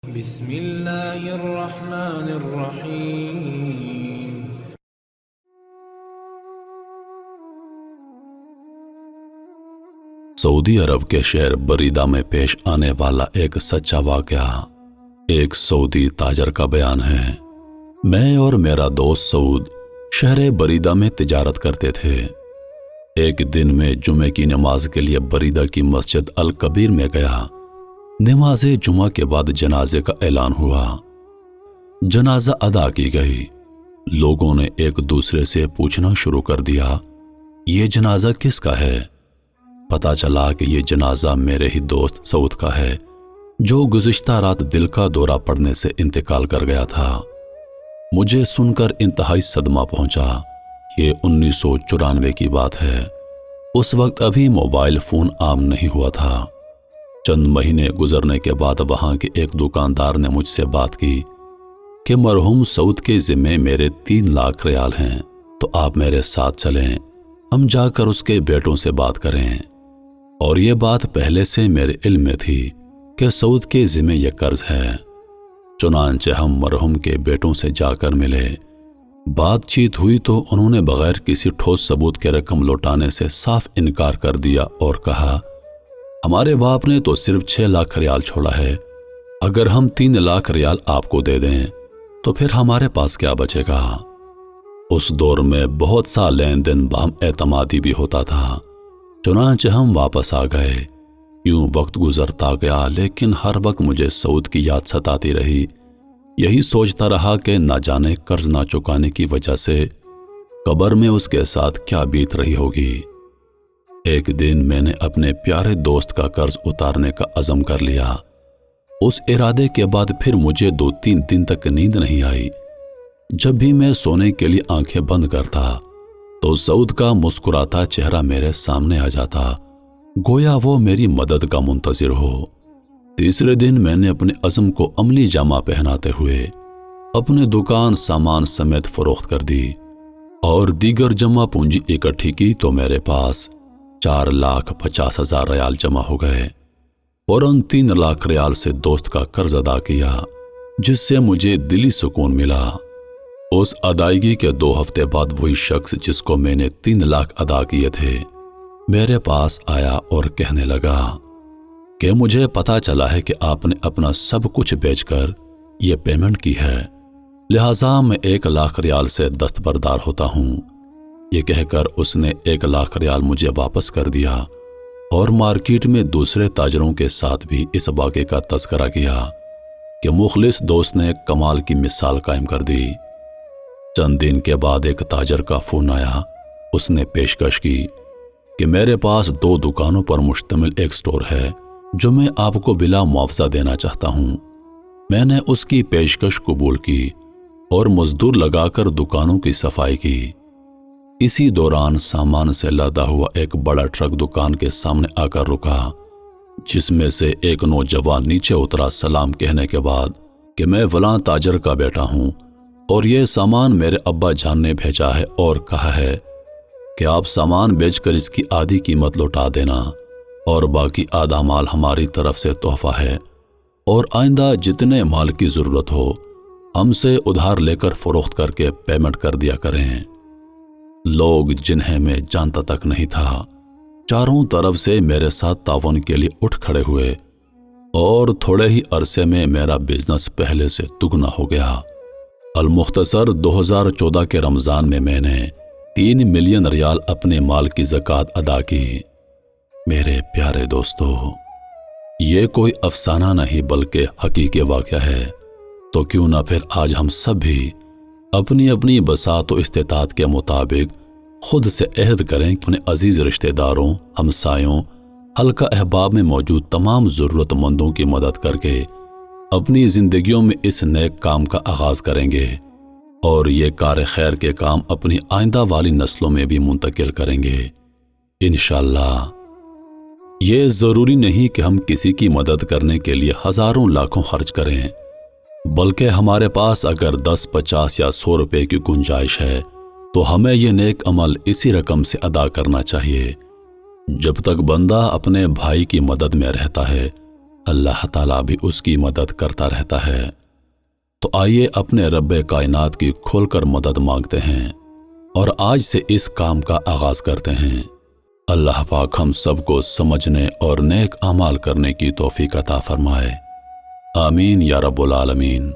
بسم اللہ الرحمن الرحیم۔ سعودی عرب کے شہر بریدہ میں پیش آنے والا ایک سچا واقعہ ایک سعودی تاجر کا بیان ہے۔ میں اور میرا دوست سعود شہر بریدہ میں تجارت کرتے تھے۔ ایک دن میں جمعے کی نماز کے لیے بریدہ کی مسجد الکبیر میں گیا۔ نماز جمعہ کے بعد جنازے کا اعلان ہوا۔ جنازہ ادا کی گئی۔ لوگوں نے ایک دوسرے سے پوچھنا شروع کر دیا، یہ جنازہ کس کا ہے؟ پتہ چلا کہ یہ جنازہ میرے ہی دوست سعود کا ہے، جو گزشتہ رات دل کا دورہ پڑنے سے انتقال کر گیا تھا۔ مجھے سن کر انتہائی صدمہ پہنچا۔ یہ 1994 کی بات ہے۔ اس وقت ابھی موبائل فون عام نہیں ہوا تھا۔ چند مہینے گزرنے کے بعد وہاں کے ایک دکاندار نے مجھ سے بات کی کہ مرحوم سعود کے ذمے میرے 3 لاکھ ریال ہیں، تو آپ میرے ساتھ چلیں، ہم جا کر اس کے بیٹوں سے بات کریں۔ اور یہ بات پہلے سے میرے علم میں تھی کہ سعود کے ذمے یہ قرض ہے۔ چنانچہ ہم مرحوم کے بیٹوں سے جا کر ملے۔ بات چیت ہوئی تو انہوں نے بغیر کسی ٹھوس ثبوت کے رقم لوٹانے سے صاف انکار کر دیا اور کہا، ہمارے باپ نے تو صرف 6 لاکھ ریال چھوڑا ہے، اگر ہم 3 لاکھ ریال آپ کو دے دیں تو پھر ہمارے پاس کیا بچے گا؟ اس دور میں بہت سا لین دین باہم اعتمادی بھی ہوتا تھا۔ چنانچہ ہم واپس آ گئے۔ یوں وقت گزرتا گیا، لیکن ہر وقت مجھے سعود کی یاد ستاتی رہی۔ یہی سوچتا رہا کہ نہ جانے قرض نہ چکانے کی وجہ سے قبر میں اس کے ساتھ کیا بیت رہی ہوگی۔ ایک دن میں نے اپنے پیارے دوست کا قرض اتارنے کا عزم کر لیا۔ اس ارادے کے بعد پھر مجھے 2-3 دن تک نیند نہیں آئی۔ جب بھی میں سونے کے لیے آنکھیں بند کرتا تو سعود کا مسکراتا چہرہ میرے سامنے آ جاتا، گویا وہ میری مدد کا منتظر ہو۔ تیسرے دن میں نے اپنے عزم کو عملی جامہ پہناتے ہوئے اپنے دکان سامان سمیت فروخت کر دی اور دیگر جمع پونجی اکٹھی کی تو میرے پاس 4,50,000 ریال جمع ہو گئے۔ فوراً 3 لاکھ ریال سے دوست کا قرض ادا کیا، جس سے مجھے دلی سکون ملا۔ اس ادائیگی کے 2 ہفتے بعد وہی شخص جس کو میں نے 3 لاکھ ادا کیے تھے میرے پاس آیا اور کہنے لگا کہ مجھے پتا چلا ہے کہ آپ نے اپنا سب کچھ بیچ کر یہ پیمنٹ کی ہے، لہٰذا میں 1 لاکھ ریال سے دستبردار ہوتا ہوں۔ یہ کہہ کر اس نے 1 لاکھ ریال مجھے واپس کر دیا اور مارکیٹ میں دوسرے تاجروں کے ساتھ بھی اس واقعے کا تذکرہ کیا کہ مخلص دوست نے کمال کی مثال قائم کر دی۔ چند دن کے بعد ایک تاجر کا فون آیا۔ اس نے پیشکش کی کہ میرے پاس 2 دکانوں پر مشتمل ایک سٹور ہے جو میں آپ کو بلا معاوضہ دینا چاہتا ہوں۔ میں نے اس کی پیشکش قبول کی اور مزدور لگا کر دکانوں کی صفائی کی۔ اسی دوران سامان سے لدا ہوا ایک بڑا ٹرک دکان کے سامنے آ کر رکا، جس میں سے ایک نوجوان نیچے اترا سلام کہنے کے بعد کہ میں فلاں تاجر کا بیٹا ہوں اور یہ سامان میرے ابا جان نے بھیجا ہے اور کہا ہے کہ آپ سامان بیچ کر اس کی آدھی قیمت لوٹا دینا اور باقی آدھا مال ہماری طرف سے تحفہ ہے، اور آئندہ جتنے مال کی ضرورت ہو ہم سے ادھار لے کر فروخت کر کے پیمنٹ کر دیا کریں۔ لوگ جنہیں میں جانتا تک نہیں تھا چاروں طرف سے میرے ساتھ تعاون کے لیے اٹھ کھڑے ہوئے اور تھوڑے ہی عرصے میں میرا بزنس پہلے سے دگنا ہو گیا۔ المختصر 2014 کے رمضان میں میں نے 3 ملین ریال اپنے مال کی زکوٰۃ ادا کی۔ میرے پیارے دوستو، یہ کوئی افسانہ نہیں بلکہ حقیقی واقعہ ہے، تو کیوں نہ پھر آج ہم سب بھی اپنی اپنی بساط و استطاعت کے مطابق خود سے عہد کریں کہ اپنے عزیز رشتہ داروں، ہمسایوں، حلقہ احباب میں موجود تمام ضرورت مندوں کی مدد کر کے اپنی زندگیوں میں اس نیک کام کا آغاز کریں گے اور یہ کار خیر کے کام اپنی آئندہ والی نسلوں میں بھی منتقل کریں گے انشاءاللہ۔ یہ ضروری نہیں کہ ہم کسی کی مدد کرنے کے لیے ہزاروں لاکھوں خرچ کریں، بلکہ ہمارے پاس اگر 10، 50 یا 100 روپے کی گنجائش ہے تو ہمیں یہ نیک عمل اسی رقم سے ادا کرنا چاہیے۔ جب تک بندہ اپنے بھائی کی مدد میں رہتا ہے اللہ تعالیٰ بھی اس کی مدد کرتا رہتا ہے۔ تو آئیے اپنے رب کائنات کی کھول کر مدد مانگتے ہیں اور آج سے اس کام کا آغاز کرتے ہیں۔ اللہ پاک ہم سب کو سمجھنے اور نیک اعمال کرنے کی توفیق عطا فرمائے۔ آمین یا رب العالمین۔